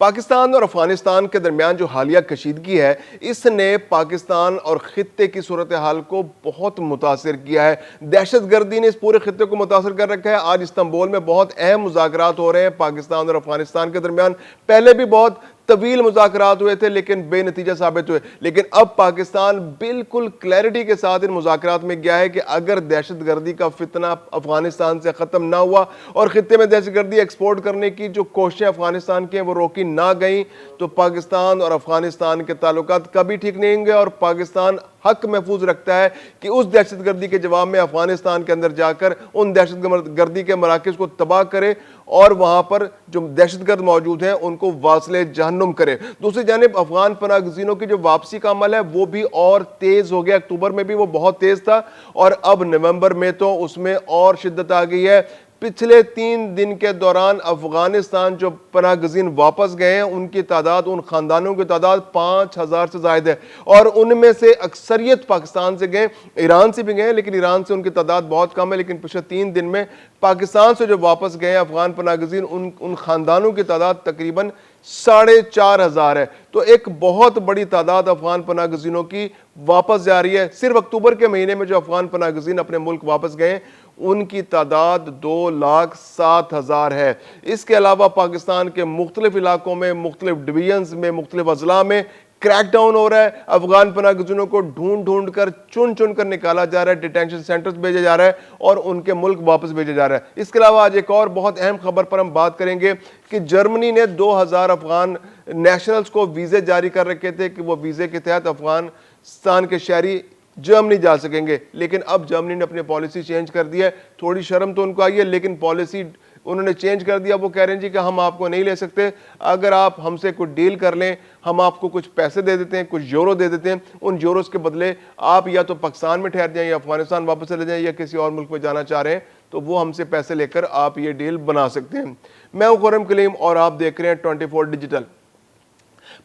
پاکستان اور افغانستان کے درمیان جو حالیہ کشیدگی ہے اس نے پاکستان اور خطے کی صورتحال کو بہت متاثر کیا ہے۔ دہشت گردی نے اس پورے خطے کو متاثر کر رکھا ہے۔ آج استنبول میں بہت اہم مذاکرات ہو رہے ہیں پاکستان اور افغانستان کے درمیان۔ پہلے بھی بہت طویل مذاکرات ہوئے تھے لیکن بے نتیجہ ثابت ہوئے، لیکن اب پاکستان بالکل کلیئرٹی کے ساتھ ان مذاکرات میں گیا ہے کہ اگر دہشت گردی کا فتنہ افغانستان سے ختم نہ ہوا اور خطے میں دہشت گردی ایکسپورٹ کرنے کی جو کوششیں افغانستان کے وہ روکی نہ گئیں تو پاکستان اور افغانستان کے تعلقات کبھی ٹھیک نہیں ہوں گے، اور پاکستان حق محفوظ رکھتا ہے کہ اس دہشت گردی کے جواب میں افغانستان کے اندر جا کر ان دہشت گردی کے مراکز کو تباہ کرے اور وہاں پر جو دہشت گرد موجود ہیں ان کو واصل جہنم کرے۔ دوسری جانب افغان پناہ گزینوں کی جو واپسی کا عمل ہے وہ بھی اور تیز ہو گیا۔ اکتوبر میں بھی وہ بہت تیز تھا اور اب نومبر میں تو اس میں اور شدت آ گئی ہے۔ پچھلے 3 دن کے دوران افغانستان جو پناہ گزین واپس گئے ہیں ان کی تعداد، ان خاندانوں کی تعداد 5000 سے زائد ہے، اور ان میں سے اکثریت پاکستان سے گئے، ایران سے بھی گئے لیکن ایران سے ان کی تعداد بہت کم ہے، لیکن پچھلے 3 دن میں پاکستان سے جو واپس گئے ہیں افغان پناہ گزین ان خاندانوں کی تعداد تقریباً 4500 ہے۔ تو ایک بہت بڑی تعداد افغان پناہ گزینوں کی واپس جا رہی ہے۔ صرف اکتوبر کے مہینے میں جو افغان پناہ گزین اپنے ملک واپس گئے ان کی تعداد 2,07,000 ہے۔ اس کے علاوہ پاکستان کے مختلف علاقوں میں، مختلف ڈویژنز میں، مختلف اضلاع میں کریک ڈاؤن ہو رہا ہے۔ افغان پناہ گزینوں کو ڈھونڈ کر چن کر نکالا جا رہا ہے، ڈیٹینشن سینٹرز بھیجا جا رہا ہے اور ان کے ملک واپس بھیجا جا رہا ہے۔ اس کے علاوہ آج ایک اور بہت اہم خبر پر ہم بات کریں گے کہ جرمنی نے 2000 افغان نیشنلز کو ویزے جاری کر رکھے تھے کہ وہ ویزے کے تحت افغانستان کے شہری جرمنی جا سکیں گے، لیکن اب جرمنی نے اپنی پالیسی چینج کر دی ہے۔ تھوڑی شرم تو ان کو آئی ہے لیکن پالیسی انہوں نے چینج کر دیا۔ وہ کہہ رہے ہیں جی کہ ہم آپ کو نہیں لے سکتے، اگر آپ ہم سے کوئی ڈیل کر لیں ہم آپ کو کچھ پیسے دے دیتے ہیں، کچھ یورو دے دیتے ہیں، ان یوروز کے بدلے آپ یا تو پاکستان میں ٹھہر جائیں یا افغانستان واپس چلے جائیں یا کسی اور ملک میں جانا چاہ رہے ہیں تو وہ ہم سے پیسے لے کر آپ یہ ڈیل بنا سکتے ہیں۔ میں ہوں خرم کلیم اور آپ دیکھ رہے ہیں 24 ڈیجیٹل۔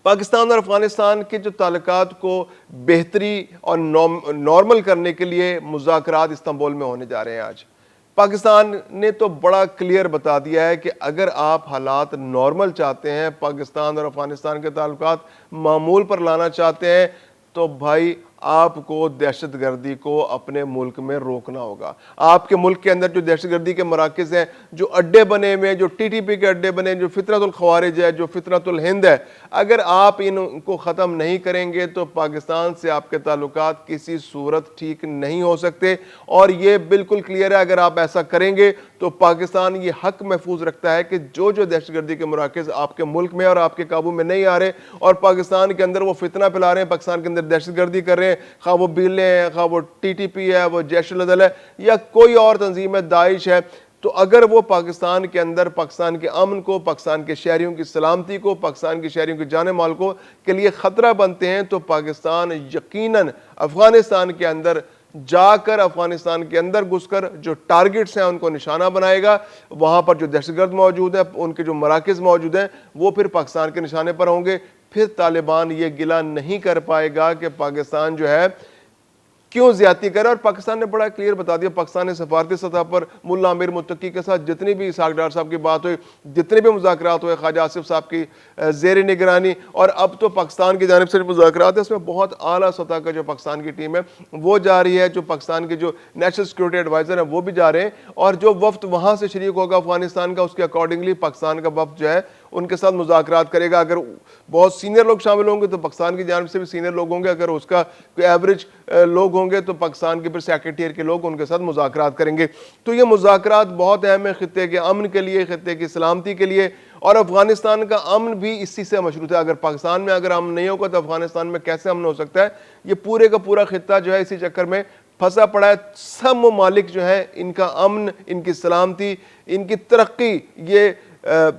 پاکستان اور افغانستان کے جو تعلقات کو بہتری اور نارمل کرنے کے لیے مذاکرات استنبول میں ہونے جا رہے ہیں۔ آج پاکستان نے تو بڑا کلیئر بتا دیا ہے کہ اگر آپ حالات نارمل چاہتے ہیں، پاکستان اور افغانستان کے تعلقات معمول پر لانا چاہتے ہیں تو بھائی آپ کو دہشت گردی کو اپنے ملک میں روکنا ہوگا۔ آپ کے ملک کے اندر جو دہشت گردی کے مراکز ہیں، جو اڈے بنے ہوئے ہیں، جو ٹی ٹی پی کے اڈے بنے ہیں، جو فطرت الخوارج ہے، جو فطرت الہند ہے، اگر آپ ان کو ختم نہیں کریں گے تو پاکستان سے آپ کے تعلقات کسی صورت ٹھیک نہیں ہو سکتے، اور یہ بالکل کلیئر ہے اگر آپ ایسا کریں گے تو پاکستان یہ حق محفوظ رکھتا ہے کہ جو دہشت گردی کے مراکز آپ کے ملک میں اور آپ کے قابو میں نہیں آ رہے اور پاکستان کے اندر وہ فتنہ پھیلا رہے ہیں، پاکستان کے اندر دہشت گردی کر رہے ہیں، خواہ وہ بیلے ہیں، خواہ وہ ٹی ٹی پی ہے، وہ جیش العدل ہے یا کوئی اور تنظیم ہے، داعش ہے، تو اگر وہ پاکستان کے اندر پاکستان کے امن کو، پاکستان کے شہریوں کی سلامتی کو، پاکستان کے شہریوں کی جان مال کو کے لیے خطرہ بنتے ہیں تو پاکستان یقیناً افغانستان کے اندر جا کر، افغانستان کے اندر گھس کر جو ٹارگٹس ہیں ان کو نشانہ بنائے گا۔ وہاں پر جو دہشت گرد موجود ہیں، ان کے جو مراکز موجود ہیں وہ پھر پاکستان کے نشانے پر ہوں گے۔ پھر طالبان یہ گلہ نہیں کر پائے گا کہ پاکستان جو ہے کیوں زیادتی کر رہا ہے، اور پاکستان نے بڑا کلیئر بتا دیا۔ پاکستان نے سفارتی سطح پر ملا امیر متقی کے ساتھ جتنی بھی اسحاق ڈار صاحب کی بات ہوئی، جتنے بھی مذاکرات ہوئے خواجہ آصف صاحب کی زیر نگرانی، اور اب تو پاکستان کی جانب سے مذاکرات ہیں، اس میں بہت اعلیٰ سطح کا جو پاکستان کی ٹیم ہے وہ جا رہی ہے، جو پاکستان کے جو نیشنل سیکورٹی ایڈوائزر ہیں وہ بھی جا رہے ہیں، اور جو وفد وہاں سے شریک ہوگا افغانستان کا اس کے اکارڈنگلی پاکستان کا وفد جو ہے ان کے ساتھ مذاکرات کرے گا۔ اگر بہت سینئر لوگ شامل ہوں گے تو پاکستان کی جانب سے بھی سینئر لوگ ہوں گے، اگر اس کا کوئی ایوریج لوگ ہوں گے تو پاکستان کے پھر سیکریٹریٹ کے لوگ ان کے ساتھ مذاکرات کریں گے۔ تو یہ مذاکرات بہت اہم ہے خطے کے امن کے لیے، خطے کی سلامتی کے لیے، اور افغانستان کا امن بھی اسی سے مشروط ہے۔ اگر پاکستان میں اگر امن نہیں ہوگا تو افغانستان میں کیسے امن ہو سکتا ہے؟ یہ پورے کا پورا خطہ جو ہے اسی چکر میں پھنسا پڑا ہے۔ سب ممالک جو ہیں ان کا امن، ان کی سلامتی، ان کی ترقی، یہ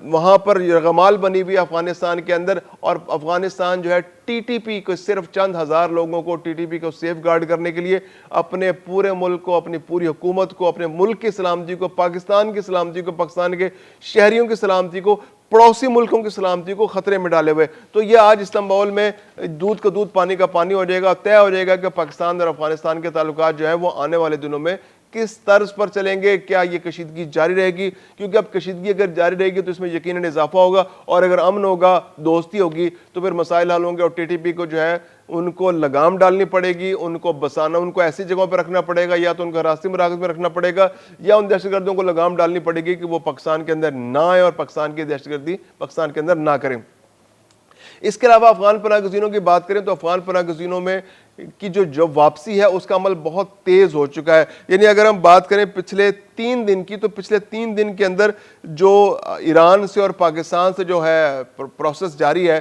وہاں پر یرغمال بنی ہوئی افغانستان کے اندر، اور افغانستان جو ہے ٹی ٹی پی کو صرف چند ہزار لوگوں کو ٹی ٹی پی کو سیف گارڈ کرنے کے لیے اپنے پورے ملک کو، اپنی پوری حکومت کو، اپنے ملک کی سلامتی کو، پاکستان کی سلامتی کو، پاکستان کے شہریوں کی سلامتی کو، پڑوسی ملکوں کی سلامتی کو خطرے میں ڈالے ہوئے۔ تو یہ آج استنبول میں دودھ کا دودھ پانی کا پانی ہو جائے گا، طے ہو جائے گا کہ پاکستان اور افغانستان کے تعلقات جو ہیں وہ آنے والے دنوں میں کس طرز پر چلیں گے, کیا یہ کشیدگی جاری رہے گی؟ کیونکہ اب کشیدگی اگر جاری رہے گی تو اس میں یقیناً اضافہ ہوگا, اور اگر امن ہوگا, دوستی ہوگی, تو پھر مسائل حل ہوں گے, اور ٹی ٹی پی کو جو ہے ان کو لگام ڈالنی پڑے گی, ان کو بسانا, ان کو ایسی جگہوں پہ رکھنا پڑے گا, یا تو ان کو راستی مراکز میں رکھنا پڑے گا, یا ان دہشت گردوں کو لگام ڈالنی پڑے گی کہ وہ پاکستان کے اندر نہ آئے اور پاکستان کی دہشت گردی پاکستان کے اندر نہ کریں. اس کے علاوہ افغان پناہ گزینوں کی بات کریں تو افغان پناہ گزینوں میں کی جو واپسی ہے اس کا عمل بہت تیز ہو چکا ہے. یعنی اگر ہم بات کریں پچھلے 3 دن کی, تو پچھلے 3 دن کے اندر جو ایران سے اور پاکستان سے جو ہے پروسیس جاری ہے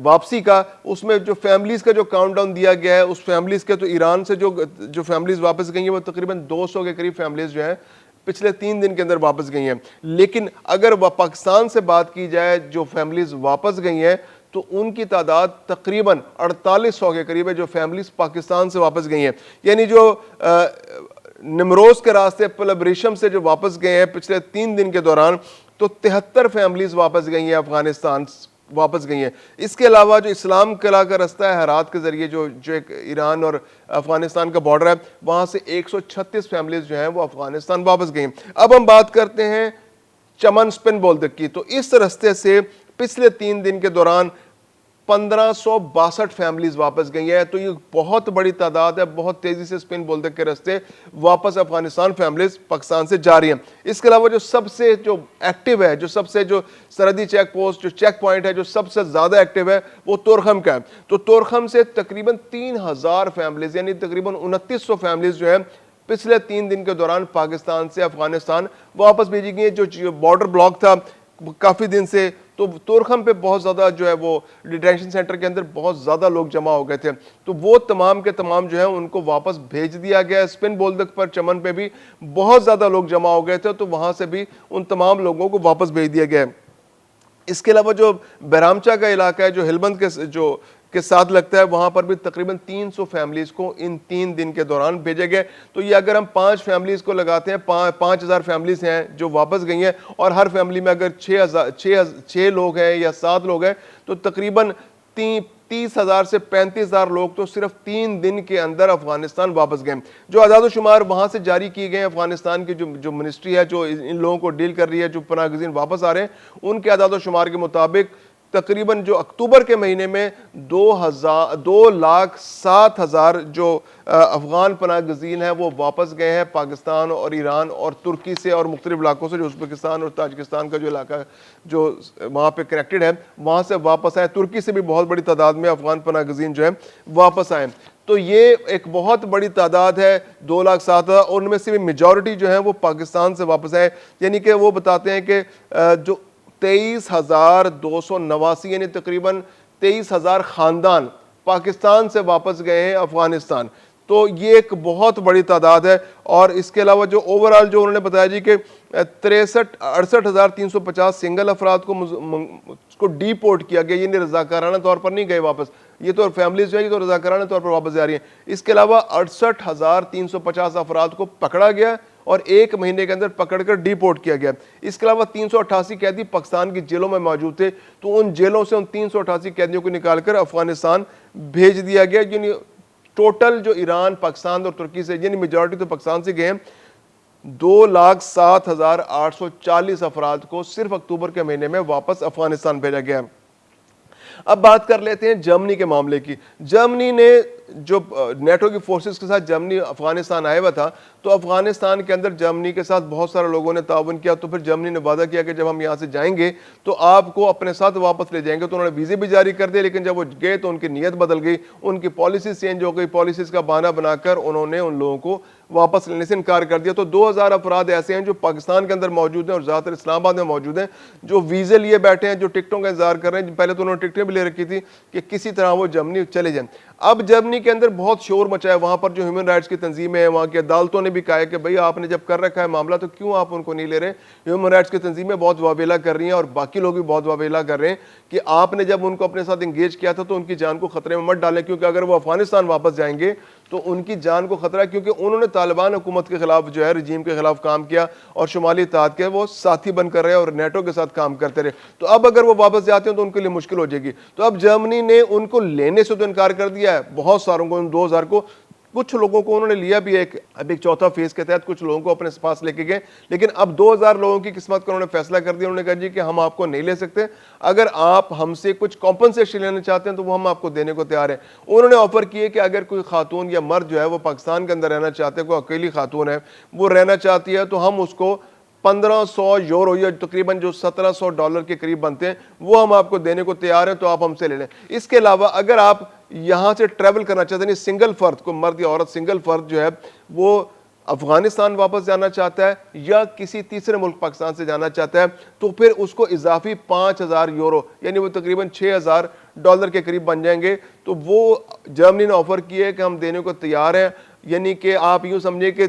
واپسی کا, اس میں جو فیملیز کا جو کاؤنٹ ڈاؤن دیا گیا ہے, اس فیملیز کے تو ایران سے جو فیملیز واپس گئی ہیں وہ تقریباً 200 کے قریب فیملیز جو ہیں پچھلے 3 دن کے اندر واپس گئی ہیں. لیکن اگر پاکستان سے بات کی جائے جو فیملیز واپس گئی ہیں تو ان کی تعداد تقریباً 4800 کے قریب ہے جو فیملیز پاکستان سے واپس گئی ہیں. یعنی جو نمروز کے راستے پلبریشم سے جو واپس گئے ہیں پچھلے 3 دن کے دوران, تو 73 فیملیز واپس گئی ہیں, افغانستان واپس گئی ہیں. اس کے علاوہ جو اسلام قلعہ کا رستہ ہے ہرات کے ذریعے جو ایک ایران اور افغانستان کا بارڈر ہے, وہاں سے 136 فیملیز جو ہیں وہ افغانستان واپس گئی ہیں. اب ہم بات کرتے ہیں چمن سپن بولدک کی, تو اس رستے سے پچھلے 3 دن کے دوران 1562 فیملیز واپس گئی ہیں. تو یہ بہت بڑی تعداد ہے, بہت تیزی سے سپن بولدک کے رستے واپس افغانستان فیملیز پاکستان سے جا رہی ہیں. اس کے علاوہ جو سب سے جو ایکٹیو ہے, جو سب سے جو سرحدی چیک پوسٹ, جو چیک پوائنٹ ہے جو سب سے زیادہ ایکٹیو ہے وہ تورخم کا ہے. تو تورخم سے تقریباً 3000 فیملیز یعنی تقریباً 2900 فیملیز جو ہیں پچھلے 3 دن کے دوران پاکستان سے افغانستان واپس بھیجی گئی ہیں. جو بارڈر بلاک تھا کافی دن سے, تو تورخم پہ بہت زیادہ جو ہے وہ ڈیٹینشن سینٹر کے اندر بہت زیادہ لوگ جمع ہو گئے تھے, تو وہ تمام کے تمام جو ہیں ان کو واپس بھیج دیا گیا. سپن بولدک پر چمن پہ بھی بہت زیادہ لوگ جمع ہو گئے تھے, تو وہاں سے بھی ان تمام لوگوں کو واپس بھیج دیا گیا. اس کے علاوہ جو بہرامچہ کا علاقہ ہے جو ہلبند کے ساتھ لگتا ہے, وہاں پر بھی تقریباً 300 فیملیز کو ان 3 دن کے دوران بھیجے گئے. تو یہ اگر ہم 5 فیملیز کو لگاتے ہیں, 5000 فیملیز ہیں جو واپس گئی ہیں, اور ہر فیملی میں اگر 6 لوگ ہیں یا 7 لوگ ہیں, تو تقریباً 30,000 سے 35,000 لوگ تو صرف 3 دن کے اندر افغانستان واپس گئے. جو اعداد و شمار وہاں سے جاری کیے گئے ہیں, افغانستان کی جو منسٹری ہے جو ان لوگوں کو ڈیل کر رہی ہے, جو پناہ گزین واپس آ رہے ہیں, ان کے اعداد و شمار کے مطابق تقریباً جو اکتوبر کے مہینے میں 2,07,000 جو افغان پناہ گزین ہیں وہ واپس گئے ہیں پاکستان اور ایران اور ترکی سے اور مختلف علاقوں سے, جو ازبکستان اور تاجکستان کا جو علاقہ جو وہاں پہ کنیکٹڈ ہے وہاں سے واپس آئے. ترکی سے بھی بہت بڑی تعداد میں افغان پناہ گزین جو ہیں واپس آئے. تو یہ ایک بہت بڑی تعداد ہے 2,07,000, اور ان میں سے بھی میجورٹی جو ہیں وہ پاکستان سے واپس آئے. یعنی کہ وہ بتاتے ہیں کہ جو 23,289 یعنی تقریباً 23,000 خاندان پاکستان سے واپس گئے ہیں افغانستان. تو یہ ایک بہت بڑی تعداد ہے. اور اس کے علاوہ جو اوورال جو انہوں نے بتایا جی کہ 68,350 سنگل افراد کو ڈی پورٹ کیا گیا, یعنی رضاکارانہ طور پر نہیں گئے واپس, یہ تو فیملیز جو ہے یہ تو رضاکارانہ طور پر واپس جا رہی ہیں. اس کے علاوہ 68,350 افراد کو پکڑا گیا اور 1 مہینے کے اندر پکڑ کر ڈی پورٹ کیا گیا. اس کے علاوہ 388 قیدی پاکستان کی جیلوں میں موجود تھے, تو ان جیلوں سے ان 388 قیدیوں کو نکال کر افغانستان بھیج دیا گیا. یعنی ٹوٹل جو ایران, پاکستان اور ترکی سے, یعنی میجورٹی تو پاکستان سے گئے ہیں, 2,07,840 افراد کو صرف اکتوبر کے مہینے میں واپس افغانستان بھیجا گیا. اب بات کر لیتے ہیں جرمنی کے معاملے کی. جرمنی نے جو نیٹو کی فورسز کے ساتھ جرمنی افغانستان آیا ہوا تھا, تو افغانستان کے اندر جرمنی کے ساتھ بہت سارے لوگوں نے تعاون کیا. تو پھر جرمنی نے وعدہ کیا کہ جب ہم یہاں سے جائیں گے تو آپ کو اپنے ساتھ واپس لے جائیں گے. تو انہوں نے ویزے بھی جاری کر دیے, لیکن جب وہ گئے تو ان کی نیت بدل گئی, ان کی پالیسیز چینج ہو گئی, پالیسیز کا بہانہ بنا کر انہوں نے ان لوگوں کو واپس لینے سے انکار کر دیا. تو 2,000 افراد ایسے ہیں جو پاکستان کے اندر موجود ہیں اور زیادہ تر اسلام آباد میں موجود ہیں, جو ویزے لیے بیٹھے ہیں, جو ٹکٹوں کا انتظار کر رہے ہیں. پہلے تو انہوں نے ٹکٹیں بھی لے رکھی تھی کہ کسی طرح وہ جرمنی چلے جائیں. اب جرمنی کے اندر بہت شور مچا ہے, وہاں پر جو ہیومن رائٹس کی تنظیمیں ہیں, وہاں کی عدالتوں نے بھی کہا ہے کہ بھئی آپ نے جب کر رکھا ہے معاملہ تو کیوں آپ ان کو نہیں لے رہے. ہیومن رائٹس کی تنظیمیں بہت واویلا کر رہی ہیں اور باقی لوگ بھی بہت واویلا کر رہے ہیں کہ آپ نے جب ان کو اپنے ساتھ انگیج کیا تھا تو ان کی جان کو خطرے میں مت ڈالیں, کیونکہ اگر وہ افغانستان واپس جائیں گے تو ان کی جان کو خطرہ ہے, کیونکہ انہوں نے طالبان حکومت کے خلاف جو ہے رجیم کے خلاف کام کیا اور شمالی اتحاد کے وہ ساتھی بن کر رہے اور نیٹو کے ساتھ کام کرتے رہے. تو اب اگر وہ واپس جاتے ہیں تو ان کے لیے مشکل ہو جائے گی. تو اب جرمنی نے ان کو لینے سے تو انکار کر دیا ہے, بہت ساروں کو, ان 2,000 کو, کچھ لوگوں کو انہوں نے لیا بھی ہے، اب ایک چوتھا فیز کے تحت کچھ لوگوں کو اپنے پاس لے کے گئے، لیکن اب 2000 لوگوں کی قسمت کا انہوں نے فیصلہ کر دیا. انہوں نے کہا جی کہ ہم آپ کو نہیں لے سکتے، اگر آپ ہم سے کچھ کمپنسیشن لینا چاہتے ہیں تو وہ ہم آپ کو دینے کو تیار ہیں. انہوں نے آفر کیے کہ اگر کوئی خاتون یا مرد جو ہے وہ پاکستان کے اندر رہنا چاہتے ہیں، کوئی اکیلی خاتون ہے وہ رہنا چاہتی ہے، تو ہم اس کو 1500 یورو یا تقریباً جو $1700 کے قریب بنتے ہیں وہ ہم آپ کو دینے کو تیار ہیں، تو آپ ہم سے لے لیں. اس کے علاوہ اگر آپ یہاں سے ٹریول کرنا چاہتے ہیں، سنگل فرد کو، مرد یا عورت سنگل فرد جو ہے وہ افغانستان واپس جانا چاہتا ہے یا کسی تیسرے ملک پاکستان سے جانا چاہتا ہے، تو پھر اس کو اضافی 5000 یورو یعنی وہ تقریباً $6000 کے قریب بن جائیں گے. تو وہ جرمنی نے آفر کیا ہے کہ ہم دینے کو تیار ہیں. یعنی کہ آپ یوں سمجھیں کہ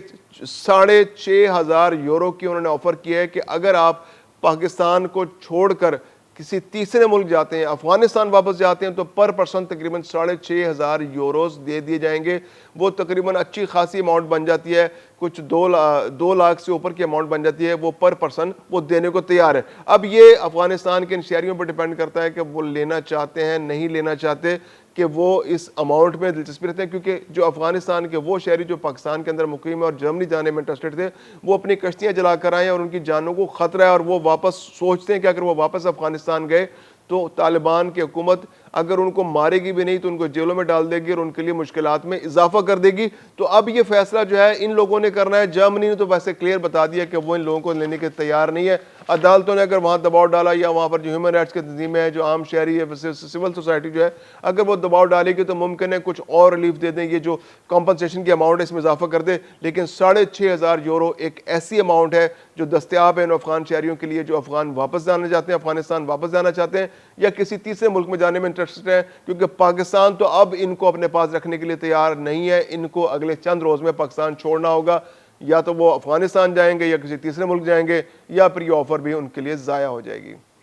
6500 یورو کی انہوں نے آفر کیا ہے کہ اگر آپ پاکستان کو چھوڑ کر کسی تیسرے ملک جاتے ہیں، افغانستان واپس جاتے ہیں، تو پر پرسن تقریباً 6500 یوروز دے دیے جائیں گے. وہ تقریباً اچھی خاصی اماؤنٹ بن جاتی ہے، کچھ 2 لاکھ سے اوپر کی اماؤنٹ بن جاتی ہے. وہ پر پرسن وہ دینے کو تیار ہے. اب یہ افغانستان کے ان شہریوں پر ڈیپینڈ کرتا ہے کہ وہ لینا چاہتے ہیں نہیں لینا چاہتے، کہ وہ اس اماؤنٹ میں دلچسپی رکھتے ہیں. کیونکہ جو افغانستان کے وہ شہری جو پاکستان کے اندر مقیم ہے اور جرمنی جانے میں انٹرسٹڈ تھے، وہ اپنی کشتیاں جلا کر آئے اور ان کی جانوں کو خطرہ ہے، اور وہ واپس سوچتے ہیں کہ اگر وہ واپس افغانستان گئے تو طالبان کی حکومت اگر ان کو مارے گی بھی نہیں تو ان کو جیلوں میں ڈال دے گی اور ان کے لیے مشکلات میں اضافہ کر دے گی. تو اب یہ فیصلہ جو ہے ان لوگوں نے کرنا ہے. جرمنی نے تو ویسے کلیئر بتا دیا کہ وہ ان لوگوں کو لینے کے تیار نہیں ہے. عدالتوں نے اگر وہاں دباؤ ڈالا یا وہاں پر جو ہیومن رائٹس کی تنظیمیں ہیں، جو عام شہری ہے، سول سوسائٹی جو ہے، اگر وہ دباؤ ڈالے گی تو ممکن ہے کچھ اور ریلیف دے دیں، یہ جو کمپنسیشن کی اماؤنٹ ہے اس میں اضافہ کر دے. لیکن 6500 یورو ایک ایسی اماؤنٹ ہے جو دستیاب ہے ان افغان شہریوں کے لیے جو افغان واپس جانا چاہتے ہیں، افغانستان واپس جانا چاہتے ہیں یا کسی تیسرے ملک میں جانے میں انٹرسٹڈ ہیں. کیونکہ پاکستان تو اب ان کو اپنے پاس رکھنے کے لیے تیار نہیں ہے. ان کو اگلے چند روز میں پاکستان چھوڑنا ہوگا، یا تو وہ افغانستان جائیں گے یا کسی تیسرے ملک جائیں گے، یا پھر یہ آفر بھی ان کے لیے ضائع ہو جائے گی.